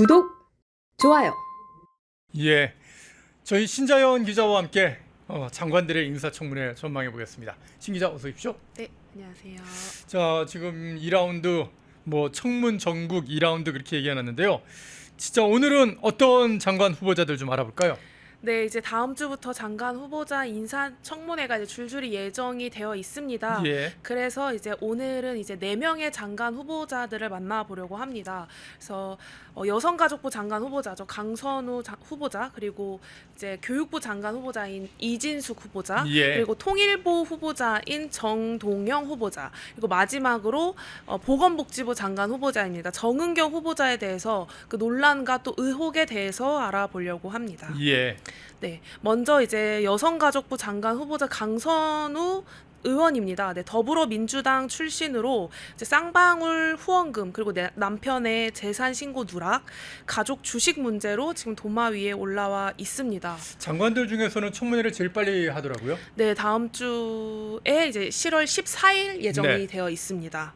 구독, 좋아요. 예, 저희 신자연 기자와 함께 장관들의 인사청문회 전망해 보겠습니다. 신 기자 어서 오십시오. 네, 안녕하세요. 자, 지금 2라운드 청문 전국 2라운드 그렇게 얘기해놨는데요. 진짜 오늘은 어떤 장관 후보자들 좀 알아볼까요? 네, 이제 다음 주부터 장관 후보자 인사청문회가 이제 줄줄이 예정이 되어 있습니다. 예. 그래서 이제 오늘은 이제 4명의 장관 후보자들을 만나보려고 합니다. 그래서 여성가족부 장관 후보자죠. 강선우 후보자, 그리고 이제 교육부 장관 후보자인 이진숙 후보자, 예. 그리고 통일부 후보자인 정동영 후보자, 그리고 마지막으로 보건복지부 장관 후보자입니다. 정은경 후보자에 대해서 그 논란과 또 의혹에 대해서 알아보려고 합니다. 예. 네, 먼저 이제 여성가족부 장관 후보자 강선우 의원입니다. 네, 더불어민주당 출신으로 이제 쌍방울 후원금, 그리고 남편의 재산 신고 누락, 가족 주식 문제로 지금 도마 위에 올라와 있습니다. 장관들 중에서는 청문회를 제일 빨리 하더라고요. 네, 다음 주에 이제 10월 14일 예정이 네. 되어 있습니다.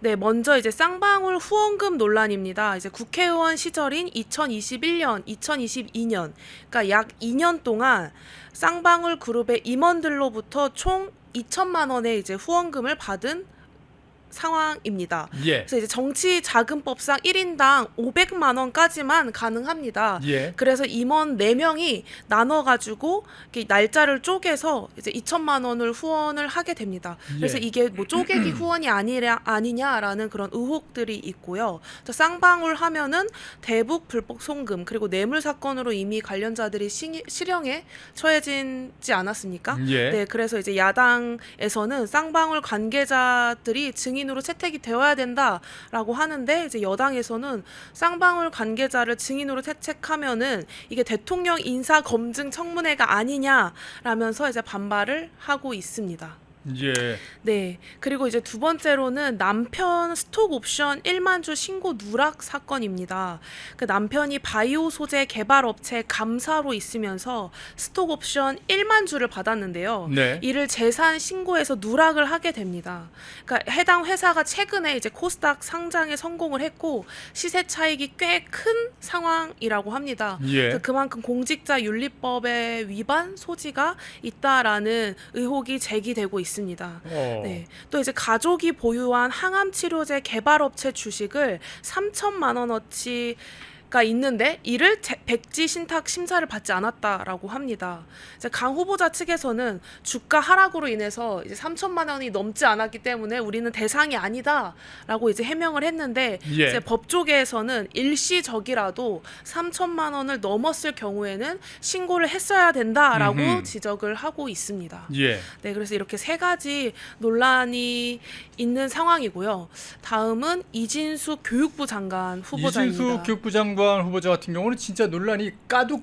네, 먼저 이제 쌍방울 후원금 논란입니다. 이제 국회의원 시절인 2021년, 2022년, 그러니까 약 2년 동안 쌍방울 그룹의 임원들로부터 총 2천만 원의 이제 후원금을 받은 상황입니다. 예. 그래서 이제 정치자금법상 1인당 500만 원까지만 가능합니다. 예. 그래서 임원 4명이 나눠가지고 이렇게 날짜를 쪼개서 이제 2천만 원을 후원을 하게 됩니다. 그래서 예. 이게 뭐 쪼개기 후원이 아니냐라는 그런 의혹들이 있고요. 또 쌍방울 하면은 대북 불법 송금, 그리고 뇌물 사건으로 이미 관련자들이 실형에 처해지지 않았습니까? 예. 네, 그래서 이제 야당에서는 쌍방울 관계자들이 증인으로 채택이 되어야 된다라고 하는데, 이제 여당에서는 쌍방울 관계자를 증인으로 채택하면은 이게 대통령 인사 검증 청문회가 아니냐라면서 이제 반발을 하고 있습니다. 예. 네, 그리고 이제 두 번째로는 남편 스톡 옵션 1만 주 신고 누락 사건입니다. 그 남편이 바이오 소재 개발 업체 감사로 있으면서 스톡 옵션 1만 주를 받았는데요. 네. 이를 재산 신고해서 누락을 하게 됩니다. 그러니까 해당 회사가 최근에 이제 코스닥 상장에 성공을 했고 시세 차익이 꽤 큰 상황이라고 합니다. 예. 그래서 그만큼 공직자 윤리법의 위반 소지가 있다라는 의혹이 제기되고 있습니다. 네. 또 이제 가족이 보유한 항암 치료제 개발업체 주식을 3천만 원어치가 있는데 이를 백지 신탁 심사를 받지 않았다라고 합니다. 이제 강 후보자 측에서는 주가 하락으로 인해서 이제 3천만 원이 넘지 않았기 때문에 우리는 대상이 아니다라고 이제 해명을 했는데, 예. 이제 법조계에서는 일시적이라도 3천만 원을 넘었을 경우에는 신고를 했어야 된다라고 지적을 하고 있습니다. 예. 네, 그래서 이렇게 3가지 논란이 있는 상황이고요. 다음은 이진숙 교육부 장관 후보자입니다. 이진숙 교육부 장관 후보자 같은 경우는 진짜 논란이 까도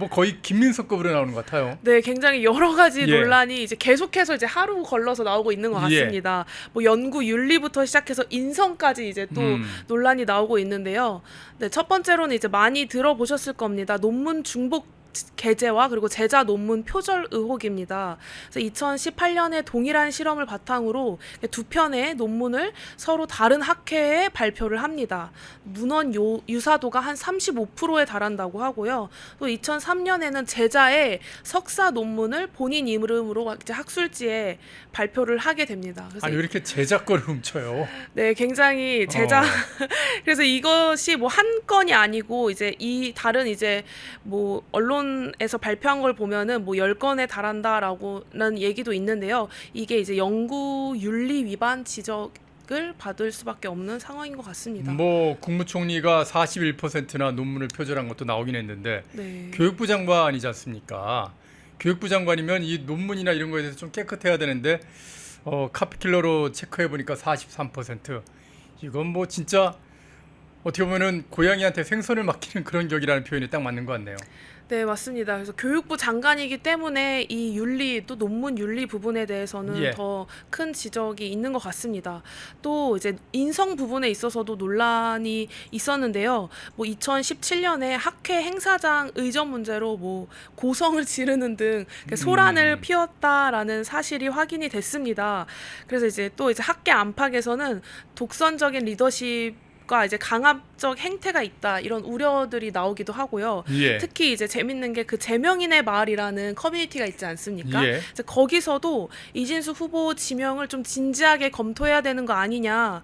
거의 김민석급으로 나오는 것 같아요. 네, 굉장히 여러 가지 예. 논란이 이제 계속해서 이제 하루 걸러서 나오고 있는 것 예. 같습니다. 뭐 연구 윤리부터 시작해서 인성까지 이제 또 논란이 나오고 있는데요. 네, 첫 번째로는 이제 많이 들어보셨을 겁니다. 논문 중복 게재와 그리고 제자 논문 표절 의혹입니다. 그래서 2018년에 동일한 실험을 바탕으로 2편의 논문을 서로 다른 학회에 발표를 합니다. 문헌 유사도가 한 35%에 달한다고 하고요. 또 2003년에는 제자의 석사 논문을 본인 이름으로 이제 학술지에 발표를 하게 됩니다. 그래서 아니 왜 이렇게 제자 거를 훔쳐요? 네, 굉장히 제자 그래서 이것이 뭐 한 건이 아니고 이제 이 다른 이제 뭐 언론에서 발표한 걸 보면은 뭐 10건에 달한다라고는 얘기도 있는데요. 이게 이제 연구 윤리 위반 지적을 받을 수밖에 없는 상황인 것 같습니다. 뭐 국무총리가 41%나 논문을 표절한 것도 나오긴 했는데 네. 교육부 장관이지 않습니까? 교육부 장관이면 이 논문이나 이런 거에 대해서 좀 깨끗해야 되는데 카피킬러로 체크해 보니까 43%. 이건 뭐 진짜 어떻게 보면은 고양이한테 생선을 맡기는 그런 격이라는 표현이 딱 맞는 것 같네요. 네, 맞습니다. 그래서 교육부 장관이기 때문에 이 윤리, 또 논문 윤리 부분에 대해서는 예. 더 큰 지적이 있는 것 같습니다. 또 이제 인성 부분에 있어서도 논란이 있었는데요. 뭐 2017년에 학회 행사장 의전 문제로 뭐 고성을 지르는 등 소란을 피웠다라는 사실이 확인이 됐습니다. 그래서 이제 또 이제 학계 안팎에서는 독선적인 리더십 과 이제 강압적 행태가 있다 이런 우려들이 나오기도 하고요. 예. 특히 이제 재밌는 게 그 제명인의 마을이라는 커뮤니티가 있지 않습니까? 예. 이제 거기서도 이진수 후보 지명을 좀 진지하게 검토해야 되는 거 아니냐,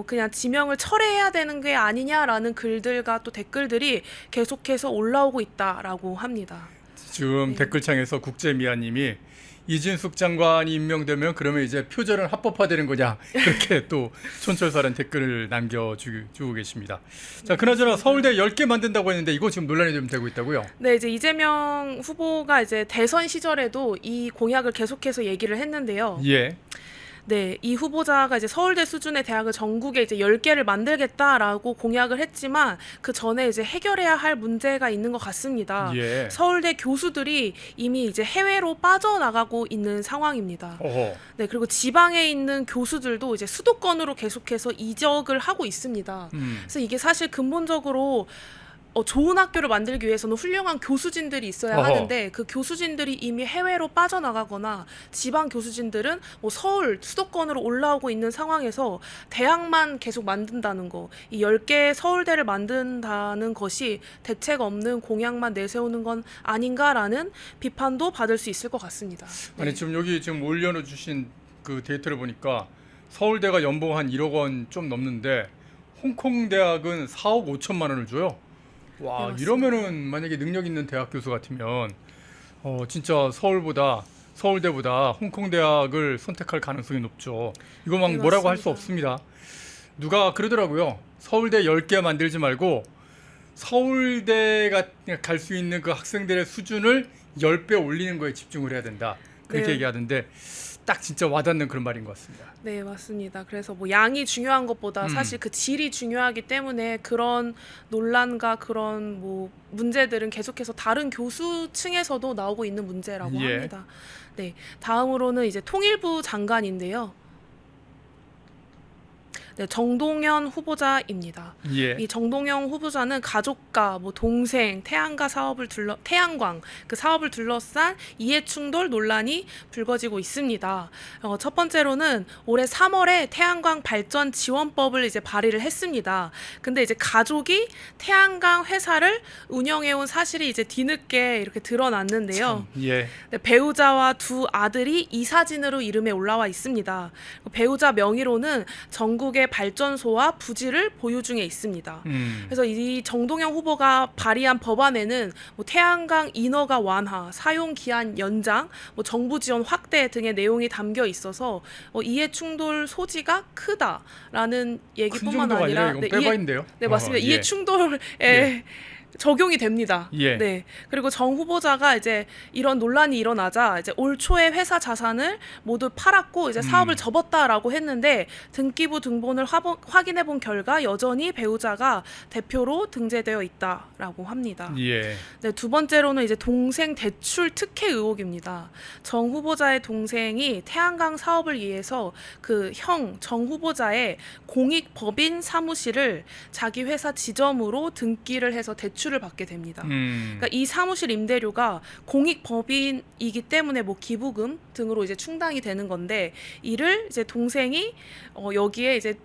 그냥 지명을 철회해야 되는 게 아니냐라는 글들과 또 댓글들이 계속해서 올라오고 있다라고 합니다. 지금 네. 댓글창에서 국제미아님이 이진숙 장관이 임명되면 그러면 이제 표절은 합법화되는 거냐 그렇게 또 촌철살인 댓글을 남겨주고 계십니다. 자, 그나저나 서울대 10개 만든다고 했는데 이거 지금 논란이 좀 되고 있다고요? 네, 이제 이재명 후보가 이제 대선 시절에도 이 공약을 계속해서 얘기를 했는데요. 예. 네, 이 후보자가 이제 서울대 수준의 대학을 전국에 이제 10개를 만들겠다라고 공약을 했지만 그 전에 이제 해결해야 할 문제가 있는 것 같습니다. 예. 서울대 교수들이 이미 이제 해외로 빠져나가고 있는 상황입니다. 어허. 네, 그리고 지방에 있는 교수들도 이제 수도권으로 계속해서 이적을 하고 있습니다. 그래서 이게 사실 근본적으로 좋은 학교를 만들기 위해서는 훌륭한 교수진들이 있어야 어허. 하는데 그 교수진들이 이미 해외로 빠져나가거나 지방 교수진들은 뭐 서울, 수도권으로 올라오고 있는 상황에서 대학만 계속 만든다는 거, 이 10개 서울대를 만든다는 것이 대책 없는 공약만 내세우는 건 아닌가라는 비판도 받을 수 있을 것 같습니다. 네. 아니 지금 여기 지금 올려놓 주신 그 데이터를 보니까 서울대가 연봉 한 1억 원 좀 넘는데 홍콩 대학은 4억 5천만 원을 줘요. 와, 네, 이러면은 만약에 능력 있는 대학 교수 같으면 진짜 서울대보다 홍콩 대학을 선택할 가능성이 높죠. 이거 막 네, 뭐라고 할 수 맞습니다. 없습니다. 누가 그러더라고요. 서울대 10개 만들지 말고 서울대가 갈 수 있는 그 학생들의 수준을 10배 올리는 거에 집중을 해야 된다. 그렇게 네. 얘기하던데 딱 진짜 와닿는 그런 말인 것 같습니다. 네, 맞습니다. 그래서 뭐 양이 중요한 것보다 사실 그 질이 중요하기 때문에 그런 논란과 그런 뭐 문제들은 계속해서 다른 교수층에서도 나오고 있는 문제라고 예. 합니다. 네, 다음으로는 이제 통일부 장관인데요. 네, 정동현 후보자입니다. 예. 이 정동영 후보자는 가족과 뭐 동생, 태양광 그 사업을 둘러싼 이해충돌 논란이 불거지고 있습니다. 첫 번째로는 올해 3월에 태양광 발전 지원법을 이제 발의를 했습니다. 근데 이제 가족이 태양광 회사를 운영해온 사실이 이제 뒤늦게 이렇게 드러났는데요. 예. 네, 배우자와 두 아들이 이 사진으로 이름에 올라와 있습니다. 배우자 명의로는 전국의 발전소와 부지를 보유 중에 있습니다. 그래서 이 정동영 후보가 발의한 법안에는 뭐 태양광 인허가 완화, 사용 기한 연장, 뭐 정부 지원 확대 등의 내용이 담겨 있어서 이해 충돌 소지가 크다라는 큰 얘기뿐만 정도가 아니라 아니라 이건 빼바인데요. 네, 맞습니다. 예. 이해 충돌에 예. 적용이 됩니다. 예. 네. 그리고 정 후보자가 이제 이런 논란이 일어나자 이제 올 초에 회사 자산을 모두 팔았고 이제 사업을 접었다라고 했는데 등기부 등본을 확인해 본 결과 여전히 배우자가 대표로 등재되어 있다라고 합니다. 예. 네, 두 번째로는 이제 동생 대출 특혜 의혹입니다. 정 후보자의 동생이 태양광 사업을 위해서 그 형 정 후보자의 공익법인 사무실을 자기 회사 지점으로 등기를 해서 대출을 받게 됩니다. 그러니까 이 사무실 임대료가 공익법인이기 때문에 뭐 기부금 등으로 이제 충당이 되는 건데 이를 이제 동생이 여기에 이제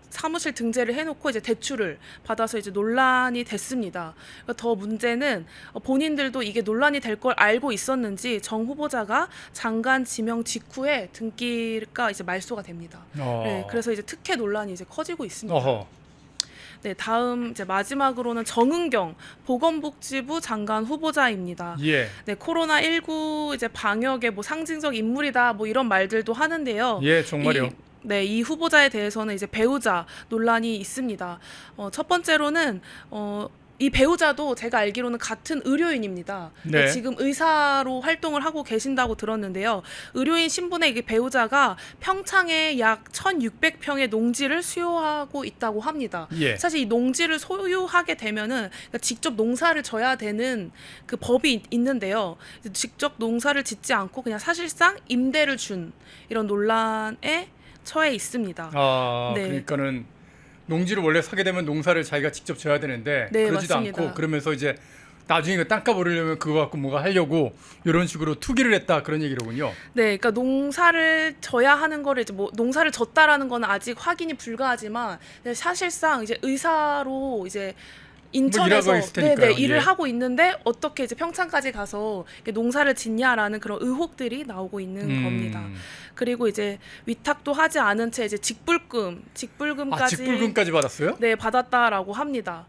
사무실 등재를 해놓고 이제 대출을 받아서 이제 논란이 됐습니다. 그러니까 더 문제는 본인들도 이게 논란이 될 걸 알고 있었는지 정 후보자가 장관 지명 직후에 등기가 이제 말소가 됩니다. 네, 그래서 이제 특혜 논란이 이제 커지고 있습니다. 어허. 네, 다음 이제 마지막으로는 정은경 보건복지부 장관 후보자입니다. 예. 네, 코로나19 이제 방역의 뭐 상징적 인물이다 뭐 이런 말들도 하는데요. 예, 정말요. 이 후보자에 대해서는 이제 배우자 논란이 있습니다. 첫 번째로는 이 배우자도 제가 알기로는 같은 의료인입니다. 네. 지금 의사로 활동을 하고 계신다고 들었는데요. 의료인 신분의 이 배우자가 평창에 약 1,600평의 농지를 수요하고 있다고 합니다. 예. 사실 이 농지를 소유하게 되면은 그러니까 직접 농사를 져야 되는 그 법이 있는데요. 직접 농사를 짓지 않고 그냥 사실상 임대를 준 이런 논란에 처해 있습니다. 네. 그러니까는 농지를 원래 사게 되면 농사를 자기가 직접 져야 되는데 네, 그러지도 맞습니다. 않고 그러면서 이제 나중에 그 땅값 오르려면 그거 갖고 뭔가 하려고 이런 식으로 투기를 했다 그런 얘기로군요. 네, 그러니까 농사를 져야 하는 거를 이제 뭐 농사를 졌다라는 건 아직 확인이 불가하지만 사실상 이제 의사로 이제 인천에서 일하고 있을 테니까요. 일을 예. 하고 있는데 어떻게 이제 평창까지 가서 이렇게 농사를 짓냐라는 그런 의혹들이 나오고 있는 겁니다. 그리고 이제 위탁도 하지 않은 채 이제 직불금까지 직불금까지 받았어요? 네, 받았다라고 합니다.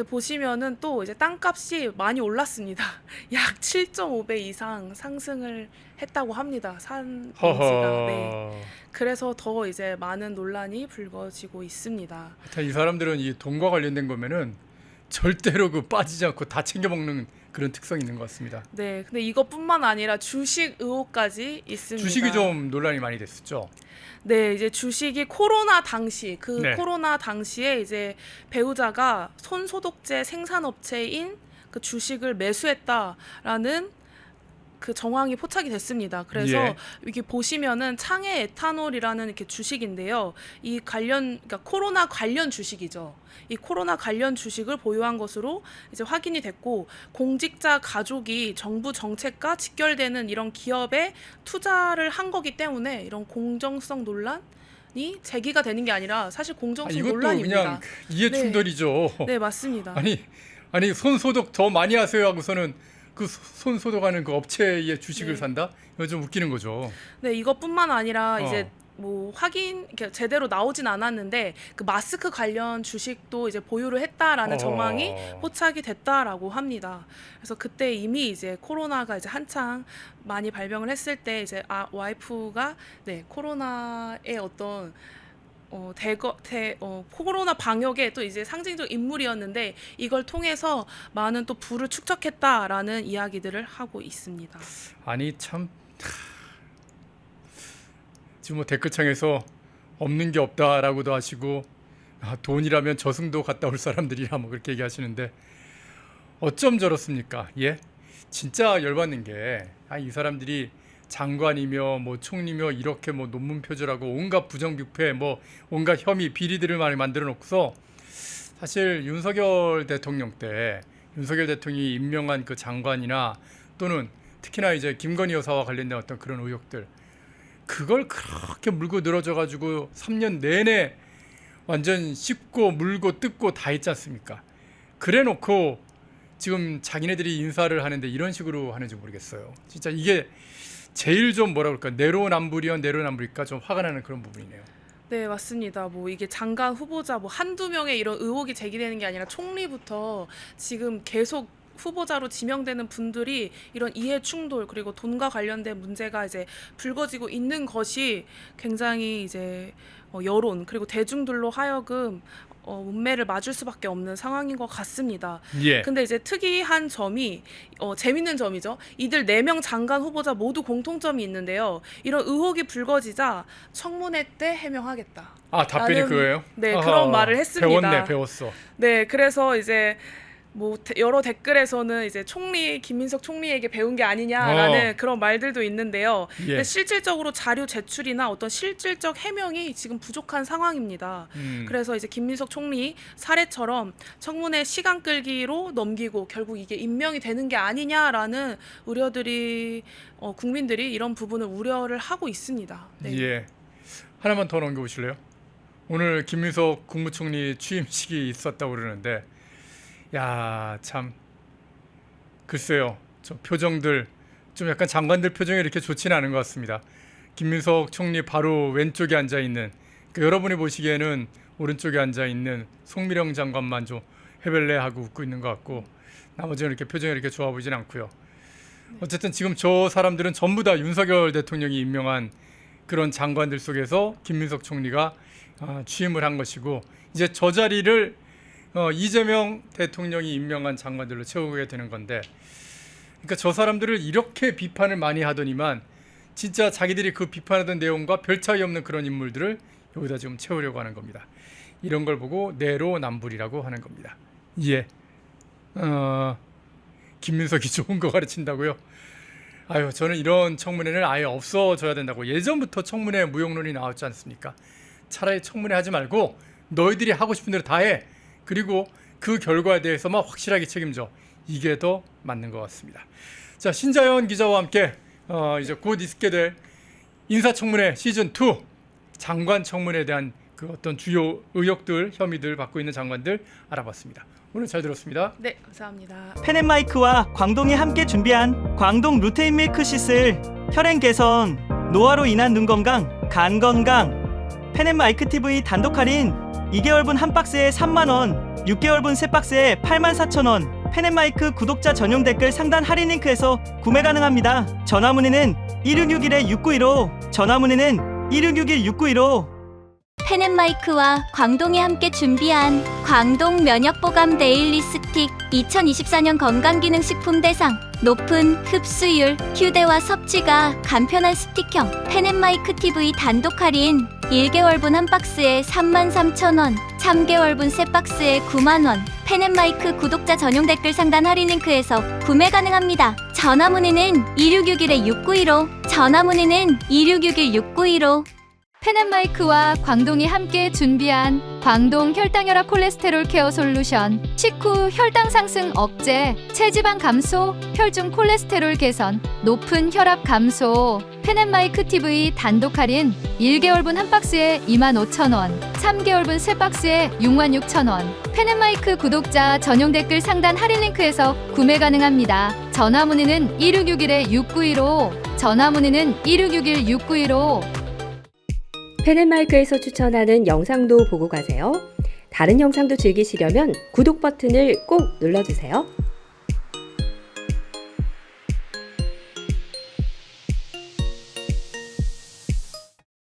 보시면은 또 이제 땅값이 많이 올랐습니다. 약 7.5배 이상 상승을 했다고 합니다. 산 농지가. 네. 허허. 그래서 더 이제 많은 논란이 불거지고 있습니다. 하여튼 이 사람들은 이 돈과 관련된 거면은 절대로 그 빠지지 않고 다 챙겨 먹는 그런 특성이 있는 것 같습니다. 네, 근데 이것뿐만 아니라 주식 의혹까지 있습니다. 주식이 좀 논란이 많이 됐었죠. 네, 이제 주식이 코로나 당시 네. 코로나 당시에 이제 배우자가 손소독제 생산업체인 그 주식을 매수했다라는 그 정황이 포착이 됐습니다. 그래서 예. 여기 보시면은 창해 에탄올이라는 이렇게 주식인데요. 이 그러니까 코로나 관련 주식이죠. 이 코로나 관련 주식을 보유한 것으로 이제 확인이 됐고, 공직자 가족이 정부 정책과 직결되는 이런 기업에 투자를 한 거기 때문에 이런 공정성 논란이 제기가 되는 게 아니라 사실 공정성 이것도 논란입니다. 그냥 이해 충돌이죠. 네, 맞습니다. 아니 손 소독 더 많이 하세요 하고서는 그 손 소독하는 그 업체의 주식을 네. 산다? 이거 좀 웃기는 거죠. 네, 이것뿐만 아니라 이제 어. 뭐 이렇게 제대로 나오진 않았는데 그 마스크 관련 주식도 이제 보유를 했다라는 정황이 포착이 됐다라고 합니다. 그래서 그때 이미 이제 코로나가 이제 한창 많이 발병을 했을 때 이제 와이프가 네, 코로나의 어떤 코로나 방역의 또 이제 상징적 인물이었는데 이걸 통해서 많은 또 부를 축적했다라는 이야기들을 하고 있습니다. 아니 참 지금 뭐 댓글창에서 없는 게 없다라고도 하시고 돈이라면 저승도 갔다 올 사람들이라 뭐 그렇게 얘기하시는데 어쩜 저렇습니까? 예? 진짜 열받는 게 이 사람들이 장관이며 뭐 총리며 이렇게 뭐 논문 표절하고 온갖 부정부패 뭐 온갖 혐의 비리들을 많이 만들어 놓고서 사실 윤석열 대통령 때 윤석열 대통령이 임명한 그 장관이나 또는 특히나 이제 김건희 여사와 관련된 어떤 그런 의혹들 그걸 그렇게 물고 늘어져 가지고 3년 내내 완전 씹고 물고 뜯고 다 했지 않습니까? 그래 놓고 지금 자기네들이 인사를 하는데 이런 식으로 하는지 모르겠어요. 진짜 이게 제일 좀 뭐라 그럴까 내로남불일까 좀 화가 나는 그런 부분이네요. 네, 맞습니다. 뭐 이게 장관 후보자 뭐 한두 명의 이런 의혹이 제기되는 게 아니라 총리부터 지금 계속 후보자로 지명되는 분들이 이런 이해 충돌 그리고 돈과 관련된 문제가 이제 불거지고 있는 것이 굉장히 이제 여론 그리고 대중들로 하여금 문매를 맞을 수밖에 없는 상황인 것 같습니다. 예. 근데 이제 특이한 점이 재밌는 점이죠. 이들 4명 장관 후보자 모두 공통점이 있는데요. 이런 의혹이 불거지자 청문회 때 해명하겠다. 답변이 그거예요? 네, 그런 말을 했습니다. 배웠어. 네, 그래서 이제 뭐 여러 댓글에서는 이제 김민석 총리에게 배운 게 아니냐라는 그런 말들도 있는데요. 예. 근데 실질적으로 자료 제출이나 어떤 실질적 해명이 지금 부족한 상황입니다. 그래서 이제 김민석 총리 사례처럼 청문회 시간 끌기로 넘기고 결국 이게 임명이 되는 게 아니냐라는 우려들이 국민들이 이런 부분을 우려를 하고 있습니다. 네. 예. 하나만 더 넘겨보실래요? 오늘 김민석 국무총리 취임식이 있었다고 그러는데 야, 참 글쎄요. 저 표정들 좀 약간 장관들 표정이 이렇게 좋지는 않은 것 같습니다. 김민석 총리 바로 왼쪽에 앉아 있는 여러분이 보시기에는 오른쪽에 앉아 있는 송미령 장관만 좀 해벨레하고 웃고 있는 것 같고 나머지는 이렇게 표정이 이렇게 좋아 보이진 않고요. 어쨌든 지금 저 사람들은 전부 다 윤석열 대통령이 임명한 그런 장관들 속에서 김민석 총리가 취임을 한 것이고 이제 저 자리를 이재명 대통령이 임명한 장관들로 채우게 되는 건데 그러니까 저 사람들을 이렇게 비판을 많이 하더니만 진짜 자기들이 그 비판하던 내용과 별 차이 없는 그런 인물들을 여기다 지금 채우려고 하는 겁니다. 이런 걸 보고 내로남불이라고 하는 겁니다. 예. 김민석이 좋은 거 가르친다고요? 저는 이런 청문회는 아예 없어져야 된다고 예전부터 청문회 무용론이 나왔지 않습니까? 차라리 청문회 하지 말고 너희들이 하고 싶은 대로 다 해. 그리고 그 결과에 대해서만 확실하게 책임져. 이게 더 맞는 것 같습니다. 자, 신자연 기자와 함께 이제 곧 있게 될 인사청문회 시즌 2 장관 청문회에 대한 그 어떤 주요 의혹들, 혐의들 받고 있는 장관들 알아봤습니다. 오늘 잘 들었습니다. 네, 감사합니다. 펜앤마이크와 광동이 함께 준비한 광동 루테인 밀크 시슬 혈행 개선, 노화로 인한 눈 건강, 간 건강. 펜앤마이크 TV 단독 할인 2개월분 한 박스에 3만원, 6개월분 세 박스에 84,000원. 펜앤마이크 구독자 전용 댓글 상단 할인 링크에서 구매 가능합니다. 전화 문의는 1661-6915, 전화 문의는 1661-6915. 펜앤마이크와 광동이 함께 준비한 광동 면역보감 데일리 스틱 2024년 건강기능식품 대상 높은 흡수율, 휴대와 섭취가 간편한 스틱형 펜앤마이크 TV 단독 할인 1개월분 한 박스에 33,000원, 3개월분 세 박스에 9만원. 펜앤마이크 구독자 전용 댓글 상단 할인 링크에서 구매 가능합니다. 전화 문의는 2661-6915, 전화 문의는 2661-6915. 펜앤마이크와 광동이 함께 준비한 광동 혈당혈압 콜레스테롤 케어 솔루션 식후 혈당 상승 억제, 체지방 감소, 혈중 콜레스테롤 개선, 높은 혈압 감소. 펜앤마이크 TV 단독 할인 1개월분 한 박스에 25,000원, 3개월분 세 박스에 66,000원. 펜앤마이크 구독자 전용 댓글 상단 할인 링크에서 구매 가능합니다. 전화 문의는 1661-6915, 전화 문의는 1661-6915. 펜앤마이크에서 추천하는 영상도 보고 가세요. 다른 영상도 즐기시려면 구독 버튼을 꼭 눌러주세요.